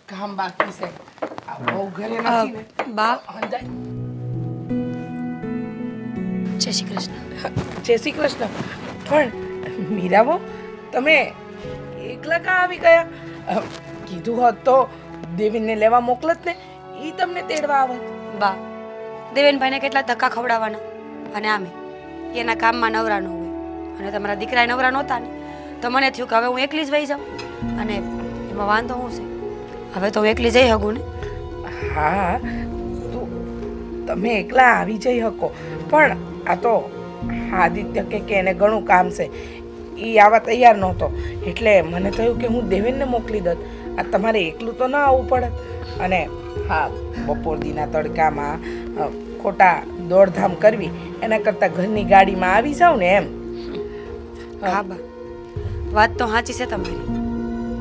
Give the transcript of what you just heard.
કામ બાકી છે. આ બહુ ઘરે નથી ને. બા અંદાજ. જય શ્રી કૃષ્ણ. જય શ્રી કૃષ્ણ. પણ મીરાબો, તમે એકલા કાં આવી ગયા? કીધું હોત તો દેવીને લેવા મોકલત ને, ઈ તમને તેડવા આવત. બા દેવેનભાઈને કેટલા ધક્કા ખવડાવવાના, અને આમે એના કામમાં નવરા ન હોય, અને તમારા દીકરા નવરા નહોતા ને, તો મને થયું કે હવે હું એકલી જ વહી જાઉં, અને એમાં વાંધો શું છે? હવે તો હું એકલી જઈ શકું ને. હા, તમે એકલા આવી જઈ શકો, પણ આ તો આદિત્ય કે એને ઘણું કામ છે, એ આવા તૈયાર નહોતો, એટલે મને થયું કે હું દેવેનને મોકલી દત. આ તમારે એકલું તો ના આવવું પડે. અને હા, બપોર દીના તડકામાં ખોટા દોડધામ કરવી એના કરતાં ઘરની ગાડીમાં આવી જાવ ને એમ. હા બા, વાત તો સાચી છે તમારી,